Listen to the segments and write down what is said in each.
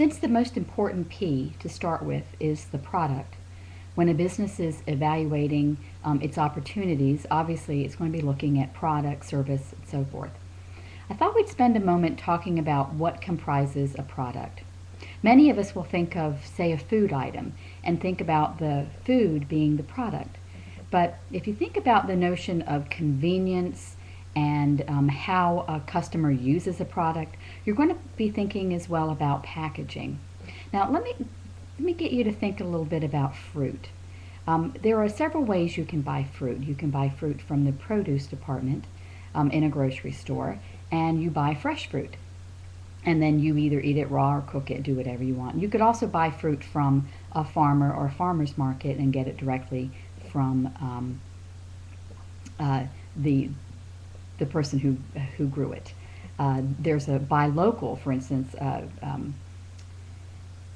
Since the most important P to start with is the product, when a business is evaluating its opportunities, obviously it's going to be looking at product, service, and so forth. I thought we'd spend a moment talking about what comprises a product. Many of us will think of, say, a food item and think about the food being the product. But if you think about the notion of convenience and how a customer uses a product, you're going to be thinking as well about packaging. Now, let me get you to think a little bit about fruit. There are several ways you can buy fruit. You can buy fruit from the produce department in a grocery store, and you buy fresh fruit. And then you either eat it raw or cook it, do whatever you want. You could also buy fruit from a farmer or a farmer's market and get it directly from the person who grew it. There's a buy local, for instance,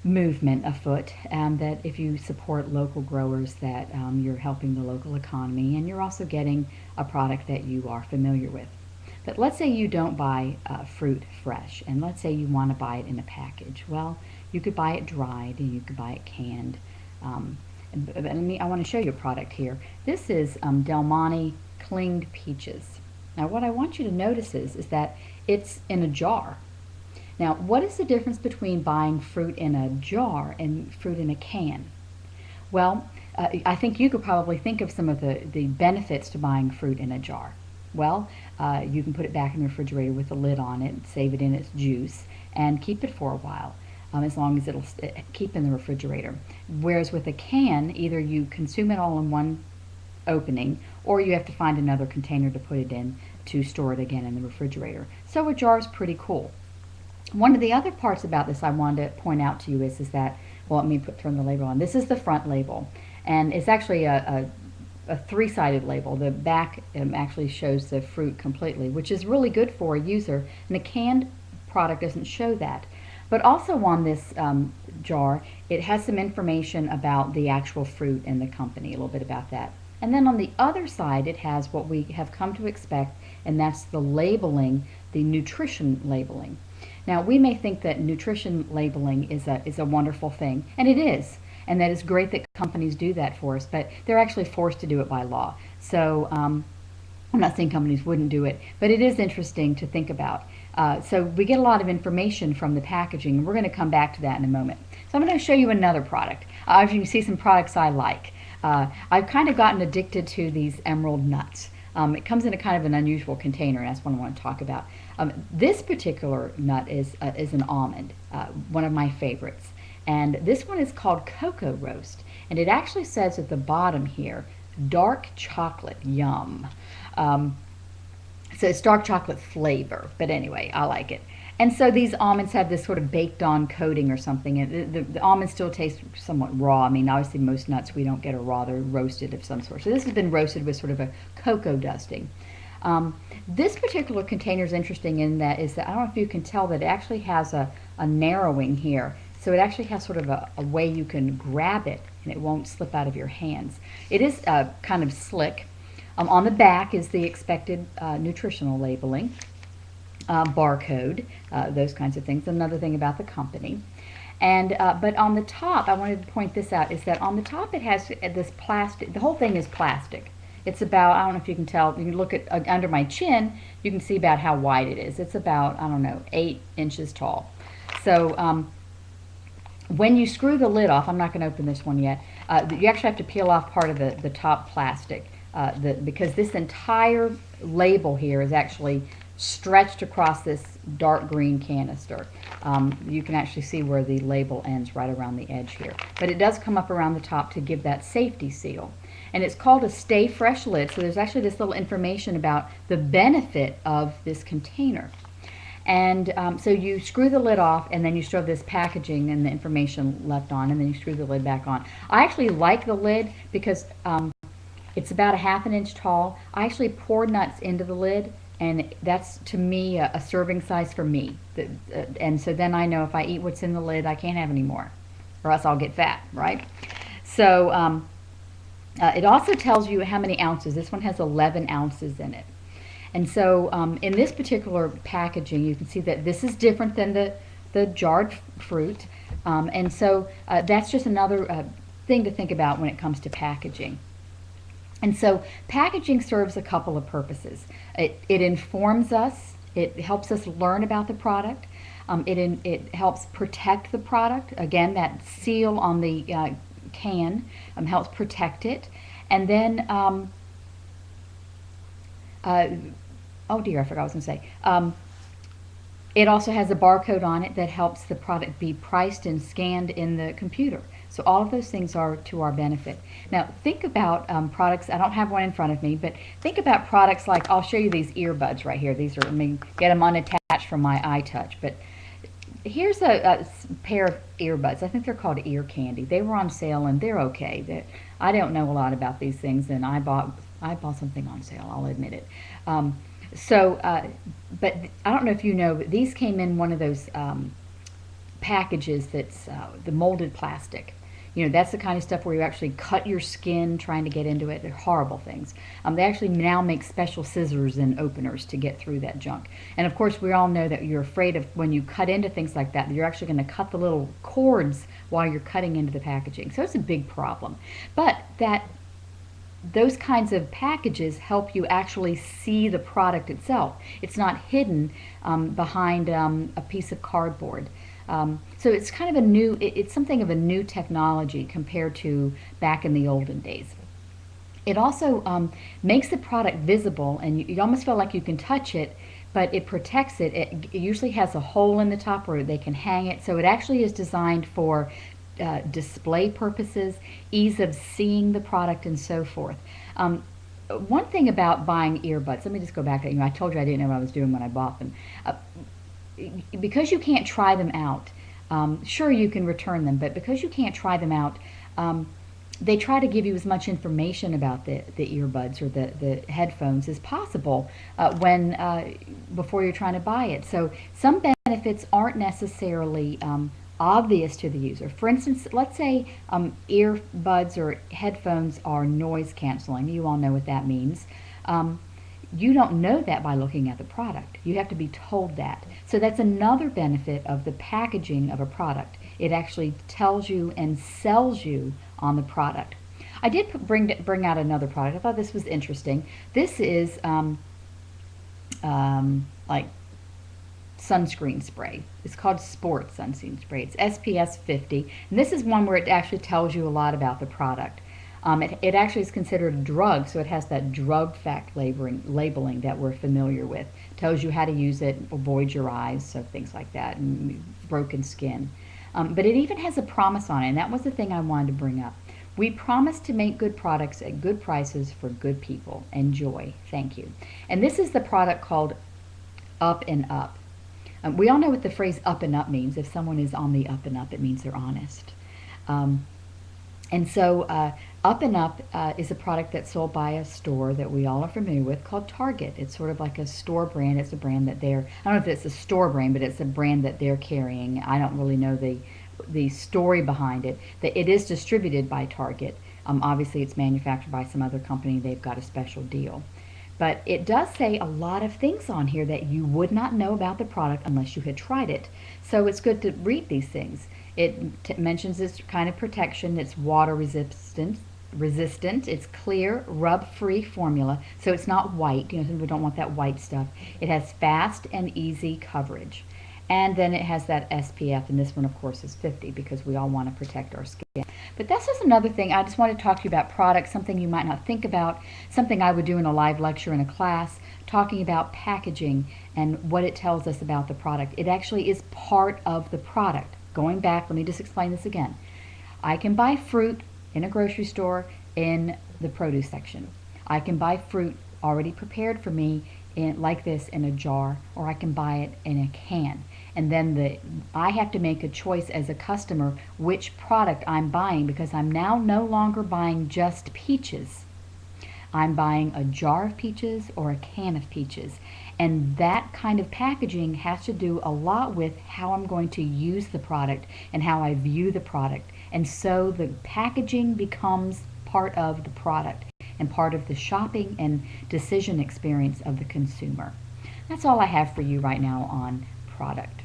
movement afoot, that if you support local growers, that you're helping the local economy, and you're also getting a product that you are familiar with. But let's say you don't buy fruit fresh, and let's say you want to buy it in a package. Well, you could buy it dried, and you could buy it canned. I want to show you a product here. This is Del Monte clinged peaches. Now, what I want you to notice is that it's in a jar. Now, what is the difference between buying fruit in a jar and fruit in a can? Well, I think you could probably think of some of the benefits to buying fruit in a jar. Well, you can put it back in the refrigerator with the lid on it, save it in its juice, and keep it for a while, as long as it'll keep in the refrigerator. Whereas with a can, either you consume it all in one opening, or you have to find another container to put it in to store it again in the refrigerator. So a jar is pretty cool. One of the other parts about this I wanted to point out to you is that, well, let me turn the label on. This is the front label, and it's actually a three-sided label. The back actually shows the fruit completely, which is really good for a user, and a canned product doesn't show that. But also on this jar, it has some information about the actual fruit and the company, a little bit about that. And then on the other side, it has what we have come to expect, and that's the labeling, the nutrition labeling. Now, we may think that nutrition labeling is a wonderful thing, and it is. And that is great that companies do that for us, but they're actually forced to do it by law. So I'm not saying companies wouldn't do it, but it is interesting to think about. So we get a lot of information from the packaging, and we're going to come back to that in a moment. So I'm going to show you another product. As you can see, some products I like. I've kind of gotten addicted to these emerald nuts. It comes in a kind of an unusual container, and that's what I want to talk about. This particular nut is an almond, one of my favorites. And this one is called Cocoa Roast. And it actually says at the bottom here, dark chocolate, yum. So it's dark chocolate flavor, but anyway, I like it. And so these almonds have this sort of baked on coating or something. And the almonds still taste somewhat raw. I mean, obviously most nuts we don't get are raw, they're roasted of some sort. So this has been roasted with sort of a cocoa dusting. This particular container is interesting in that I don't know if you can tell that it actually has a narrowing here. So it actually has sort of a way you can grab it and it won't slip out of your hands. It is kind of slick. On the back is the expected nutritional labeling, barcode, those kinds of things. Another thing about the company. And but on the top, I wanted to point this out, is that on the top it has this plastic, the whole thing is plastic. It's about, I don't know if you can tell, you can look at under my chin, you can see about how wide it is. It's about, I don't know, 8 inches tall. So when you screw the lid off, I'm not going to open this one yet, you actually have to peel off part of the top plastic because this entire label here is actually stretched across this dark green canister. You can actually see where the label ends right around the edge here. But it does come up around the top to give that safety seal. And it's called a Stay Fresh lid, so there's actually this little information about the benefit of this container. And so you screw the lid off, and then you still have this packaging and the information left on, and then you screw the lid back on. I actually like the lid because it's about a ½ inch tall. I actually pour nuts into the lid, and that's, to me, a serving size for me. And so then I know if I eat what's in the lid, I can't have any more, or else I'll get fat, right? So it also tells you how many ounces. This one has 11 ounces in it. And so in this particular packaging, you can see that this is different than the jarred fruit. And so that's just another thing to think about when it comes to packaging. And so packaging serves a couple of purposes. It informs us, it helps us learn about the product, it helps protect the product. Again, that seal on the can helps protect it. And then, oh dear, I forgot what I was going to say. It also has a barcode on it that helps the product be priced and scanned in the computer. So all of those things are to our benefit. Now think about products, I don't have one in front of me, but think about products like, I'll show you these earbuds right here. These are, let me get them unattached from my iTouch, but here's a pair of earbuds. I think they're called Ear Candy. They were on sale and they're okay. I don't know a lot about these things, and I bought something on sale, I'll admit it. But I don't know if you know, but these came in one of those packages that's the molded plastic. You know, that's the kind of stuff where you actually cut your skin trying to get into it. They're horrible things. They actually now make special scissors and openers to get through that junk. And of course, we all know that you're afraid of when you cut into things like that, you're actually going to cut the little cords while you're cutting into the packaging. So it's a big problem. But those kinds of packages help you actually see the product itself. It's not hidden behind a piece of cardboard. So it's kind of it's something of a new technology compared to back in the olden days. It also makes the product visible, and you almost feel like you can touch it, but it protects it. It usually has a hole in the top where they can hang it, so it actually is designed for display purposes, ease of seeing the product, and so forth. One thing about buying earbuds, let me just go back to, I told you I didn't know what I was doing when I bought them. Because you can't try them out, sure you can return them, but because you can't try them out, they try to give you as much information about the earbuds or the headphones as possible before you're trying to buy it. So some benefits aren't necessarily obvious to the user. For instance, let's say earbuds or headphones are noise canceling. You all know what that means. You don't know that by looking at the product. You have to be told that. So that's another benefit of the packaging of a product. It actually tells you and sells you on the product. I did bring out another product. I thought this was interesting. This is like sunscreen spray. It's called Sport Sunscreen Spray. It's SPF 50, and this is one where it actually tells you a lot about the product. It actually is considered a drug, so it has that drug fact labeling that we're familiar with. Tells you how to use it, avoid your eyes, so things like that, and broken skin. But it even has a promise on it, and that was the thing I wanted to bring up. We promise to make good products at good prices for good people. Enjoy. Thank you. And this is the product called Up and Up. We all know what the phrase up and up means. If someone is on the up and up, it means they're honest. And so Up and Up is a product that's sold by a store that we all are familiar with called Target. It's sort of like a store brand. It's a brand that I don't know if it's a store brand, but it's a brand that they're carrying. I don't really know the story behind it. That it is distributed by Target. Obviously it's manufactured by some other company. They've got a special deal. But it does say a lot of things on here that you would not know about the product unless you had tried it. So it's good to read these things. It mentions this kind of protection. It's water resistant. It's clear, rub-free formula, so it's not white. You know, we don't want that white stuff. It has fast and easy coverage. And then it has that SPF, and this one, of course, is 50 because we all want to protect our skin. But that's just another thing. I just want to talk to you about products, something you might not think about, something I would do in a live lecture in a class, talking about packaging and what it tells us about the product. It actually is part of the product. Going back, let me just explain this again. I can buy fruit in a grocery store in the produce section. I can buy fruit already prepared for me like this in a jar, or I can buy it in a can. And then I have to make a choice as a customer which product I'm buying, because I'm now no longer buying just peaches. I'm buying a jar of peaches or a can of peaches. And that kind of packaging has to do a lot with how I'm going to use the product and how I view the product. And so the packaging becomes part of the product and part of the shopping and decision experience of the consumer. That's all I have for you right now on product.